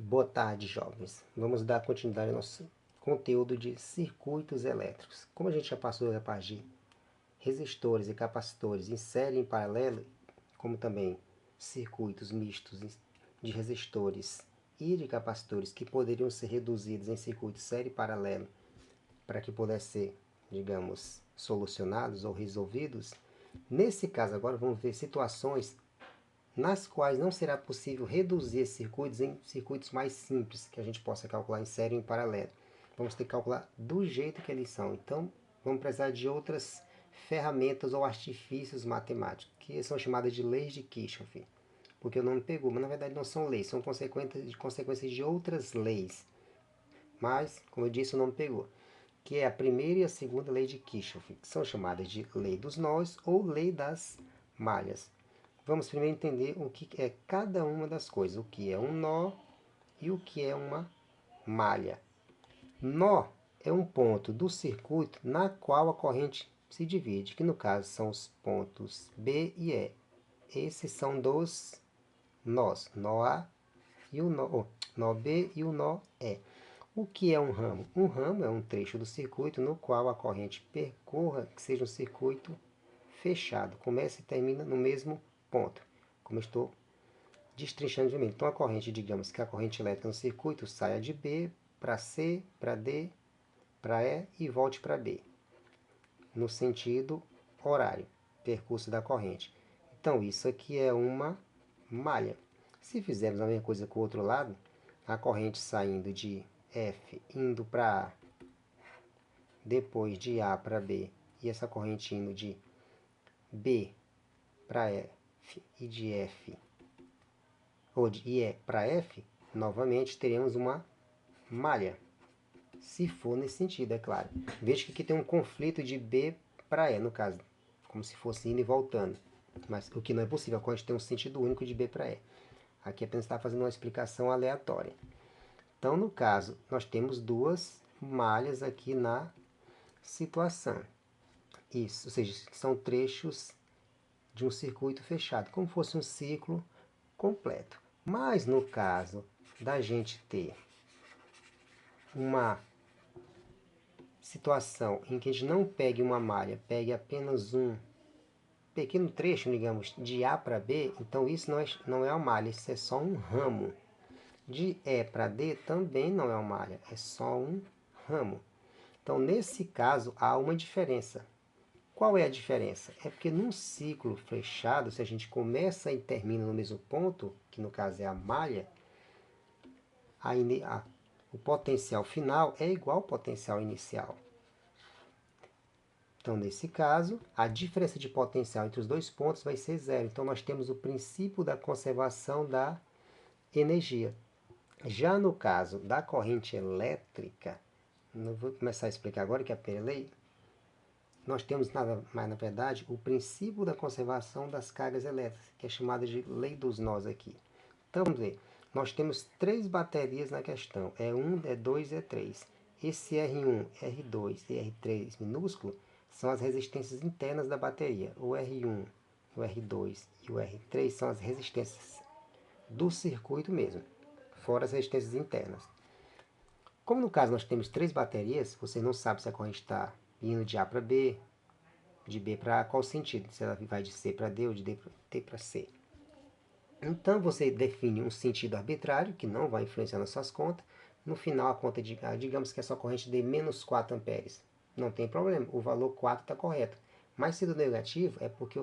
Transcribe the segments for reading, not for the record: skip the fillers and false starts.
Boa tarde, jovens. Vamos dar continuidade ao nosso conteúdo de circuitos elétricos. Como a gente já passou a parte de resistores e capacitores em série e em paralelo, como também circuitos mistos de resistores e de capacitores que poderiam ser reduzidos em circuitos série e paralelo para que pudessem ser, digamos, solucionados ou resolvidos. Nesse caso agora vamos ver situações nas quais não será possível reduzir esses circuitos em circuitos mais simples, que a gente possa calcular em série ou em paralelo. Vamos ter que calcular do jeito que eles são. Então, vamos precisar de outras ferramentas ou artifícios matemáticos, que são chamadas de leis de Kirchhoff. Porque o nome pegou, mas na verdade não são leis, são consequências de outras leis. Mas, como eu disse, o nome pegou. Que é a primeira e a segunda lei de Kirchhoff, que são chamadas de lei dos nós ou lei das malhas. Vamos primeiro entender o que é cada uma das coisas, o que é um nó e o que é uma malha. Nó é um ponto do circuito na qual a corrente se divide, que no caso são os pontos B e E. Esses são dos nós, nó A e o nó B e o nó E. O que é um ramo? Um ramo é um trecho do circuito no qual a corrente percorra, que seja um circuito fechado, começa e termina no mesmo ponto, como eu estou destrinchando de mim. Então a corrente, digamos que a corrente elétrica no circuito saia de B para C, para D, para E e volte para B, no sentido horário, percurso da corrente. Então isso aqui é uma malha. Se fizermos a mesma coisa com o outro lado, a corrente saindo de F, indo para A, depois de A para B, e essa corrente indo de B para F e de F, ou de E para F, novamente teremos uma malha. Se for nesse sentido, é claro. Veja que aqui tem um conflito de B para E, no caso, como se fosse indo e voltando. Mas o que não é possível, a corrente tem um sentido único de B para E. Aqui apenas está fazendo uma explicação aleatória. Então, no caso, nós temos duas malhas aqui na situação. Isso, ou seja, são trechos de um circuito fechado, como fosse um ciclo completo. Mas no caso da gente ter uma situação em que a gente não pegue uma malha, pegue apenas um pequeno trecho, digamos, de A para B, então isso não é uma malha, isso é só um ramo. De E para D também não é uma malha, é só um ramo. Então, nesse caso, há uma diferença. Qual é a diferença? É porque num ciclo fechado, se a gente começa e termina no mesmo ponto, que no caso é a malha, o potencial final é igual ao potencial inicial. Então, nesse caso, a diferença de potencial entre os dois pontos vai ser zero. Então, nós temos o princípio da conservação da energia. Já no caso da corrente elétrica, não vou começar a explicar agora que é a primeira lei, nós temos nada mais, na verdade, o princípio da conservação das cargas elétricas, que é chamada de lei dos nós aqui. Então, vamos ver. Nós temos três baterias na questão, E1, E2 e E3. Esse R1, R2 e R3 minúsculo são as resistências internas da bateria. O R1, o R2 e o R3 são as resistências do circuito mesmo, fora as resistências internas. Como no caso nós temos três baterias, você não sabe se a corrente está indo de A para B, de B para A, qual sentido? Se ela vai de C para D ou de D para C. Então você define um sentido arbitrário, que não vai influenciar nas suas contas. No final a conta, digamos que essa corrente dê menos 4 amperes. Não tem problema, o valor 4 está correto. Mas se do negativo é porque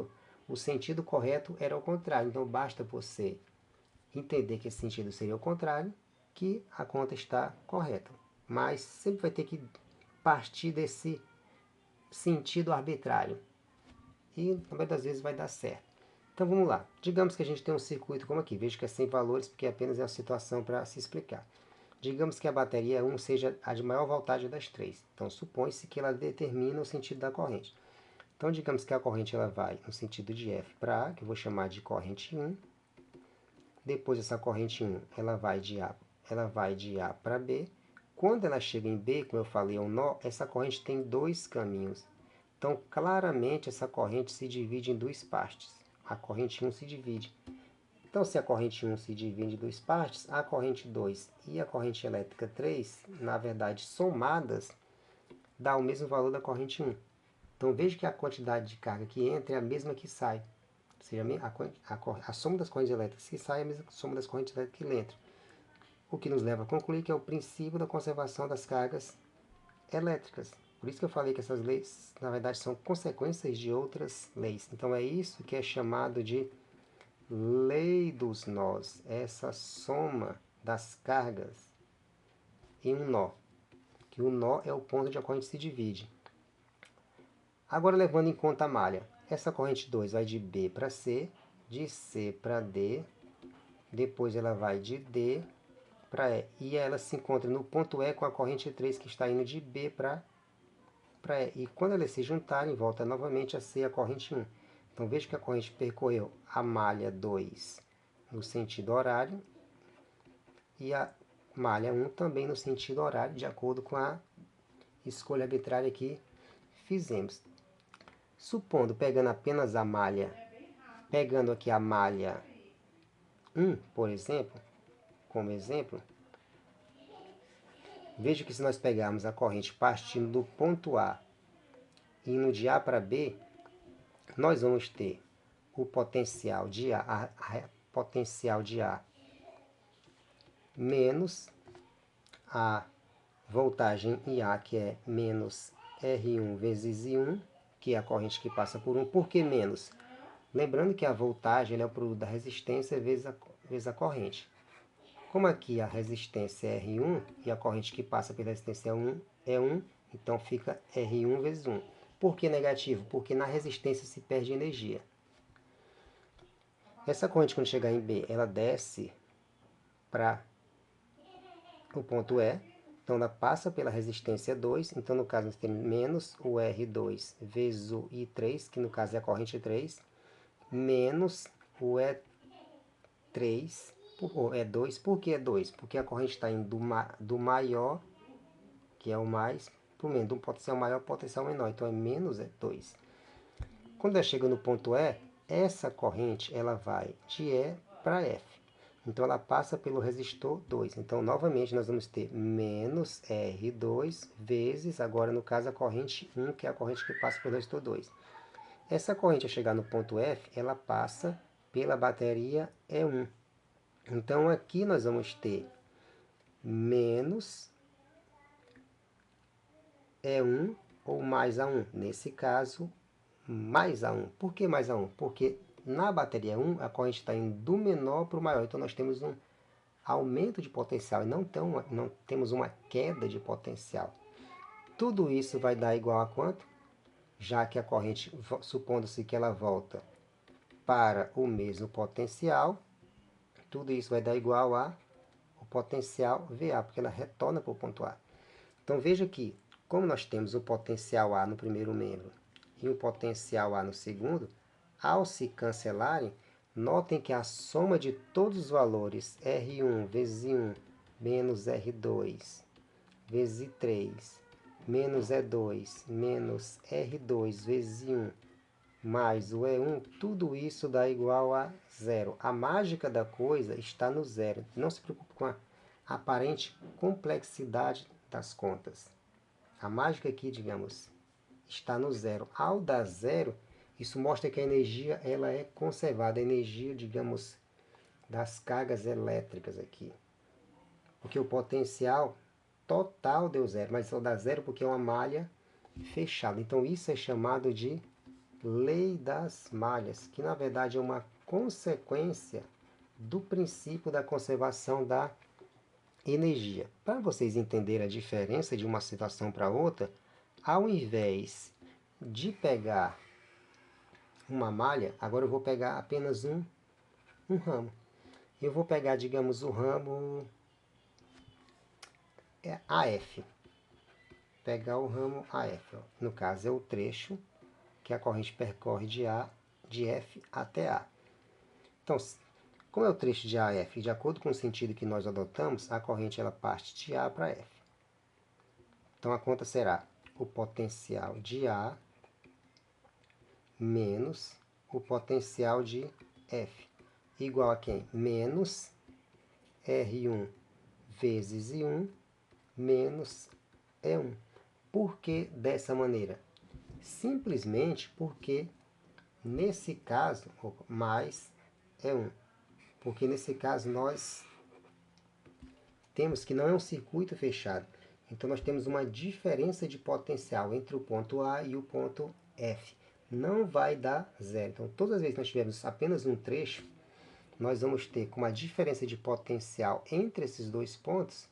o sentido correto era o contrário. Então basta você entender que esse sentido seria o contrário, que a conta está correta. Mas sempre vai ter que partir desse sentido arbitrário. E na maioria das vezes vai dar certo. Então vamos lá. Digamos que a gente tem um circuito como aqui. Veja que é sem valores porque apenas é a situação para se explicar. Digamos que a bateria 1 seja a de maior voltagem das três. Então supõe-se que ela determina o sentido da corrente. Então digamos que a corrente ela vai no sentido de F para A, que eu vou chamar de corrente 1. Depois essa corrente 1 ela vai de A para B. Quando ela chega em B, como eu falei, é um nó, essa corrente tem dois caminhos. Então claramente essa corrente se divide em duas partes. A corrente 1 se divide Então, se a corrente 1 se divide em duas partes, a corrente 2 e a corrente elétrica 3, na verdade, somadas, dá o mesmo valor da corrente 1. Então, veja que a quantidade de carga que entra é a mesma que sai. Ou seja, a soma das correntes elétricas que sai é a mesma soma das correntes elétricas que entram. O que nos leva a concluir que é o princípio da conservação das cargas elétricas. Por isso que eu falei que essas leis, na verdade, são consequências de outras leis. Então, é isso que é chamado de lei dos nós, essa soma das cargas em um nó, que o nó é o ponto onde a corrente se divide. Agora, levando em conta a malha, essa corrente 2 vai de B para C, de C para D, depois ela vai de D para E, e ela se encontra no ponto E com a corrente 3 que está indo de B para E. E quando elas se juntarem, volta novamente a ser a corrente 1. Então veja que a corrente percorreu a malha 2 no sentido horário e a malha 1 também no sentido horário, de acordo com a escolha arbitrária que fizemos. Supondo, pegando apenas a malha, pegando aqui a malha 1, por exemplo, como exemplo, veja que se nós pegarmos a corrente partindo do ponto A e indo de A para B, nós vamos ter o potencial de A, potencial de A menos a voltagem IA, que é menos R1 vezes I1, que é a corrente que passa por 1. Por que menos? Lembrando que a voltagem é o produto da resistência vezes a corrente. Como aqui a resistência é R1 e a corrente que passa pela resistência é 1, então fica R1 vezes 1. Por que negativo? Porque na resistência se perde energia. Essa corrente, quando chegar em B, ela desce para o ponto E, então ela passa pela resistência 2, então no caso nós temos menos o R2 vezes o I3, que no caso é a corrente 3, menos o E3, ou E2, por que E2? Porque a corrente está indo do maior, que é o mais, para o menos, do potencial maior para o potencial menor, então é menos E2. Quando ela chega no ponto E, essa corrente ela vai de E para F. Então, ela passa pelo resistor 2. Então, novamente, nós vamos ter menos R2 vezes, agora no caso, a corrente 1, que é a corrente que passa pelo resistor 2. Essa corrente, ao chegar no ponto F, ela passa pela bateria E1. Então, aqui nós vamos ter menos E1 ou mais A1. Nesse caso, mais A1. Por que mais A1? Porque na bateria 1, a corrente está indo do menor para o maior. Então, nós temos um aumento de potencial e não temos uma queda de potencial. Tudo isso vai dar igual a quanto? Já que a corrente, supondo-se que ela volta para o mesmo potencial, tudo isso vai dar igual a o potencial VA, porque ela retorna para o ponto A. Então veja que, como nós temos o potencial A no primeiro membro e o potencial A no segundo, ao se cancelarem, notem que a soma de todos os valores R1 vezes I1 menos R2 vezes I3 menos E2 menos R2 vezes I1 mais o E1, tudo isso dá igual a zero. A mágica da coisa está no zero. Não se preocupe com a aparente complexidade das contas. A mágica aqui, digamos, está no zero. Ao dar zero, isso mostra que a energia ela é conservada, a energia, digamos, das cargas elétricas aqui. Porque o potencial total deu zero, mas só dá zero porque é uma malha fechada. Então isso é chamado de lei das malhas, que na verdade é uma consequência do princípio da conservação da energia. Para vocês entenderem a diferença de uma situação para outra, ao invés de pegar uma malha, agora eu vou pegar apenas um ramo. Eu vou pegar, digamos, o ramo AF. Pegar o ramo AF. Ó. No caso, é o trecho que a corrente percorre de F até A. Então, como é o trecho de A a F? De acordo com o sentido que nós adotamos, a corrente ela parte de A para F. Então, a conta será o potencial de A menos o potencial de F. igual a quem? Menos R1 vezes I1 menos E1. Por que dessa maneira? Simplesmente porque nesse caso, mais E1. Porque nesse caso nós temos que não é um circuito fechado. Então nós temos uma diferença de potencial entre o ponto A e o ponto F. Não vai dar zero. Então todas as vezes que nós tivermos apenas um trecho, nós vamos ter com uma diferença de potencial entre esses dois pontos,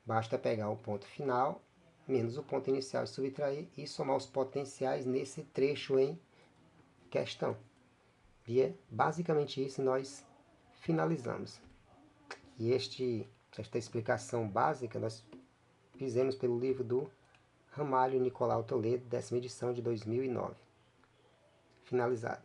basta pegar o ponto final menos o ponto inicial e subtrair e somar os potenciais nesse trecho em questão. E é basicamente isso nós finalizamos. E esta explicação básica nós fizemos pelo livro do Ramalho Nicolau Toledo, 10ª edição de 2009. Finalizado.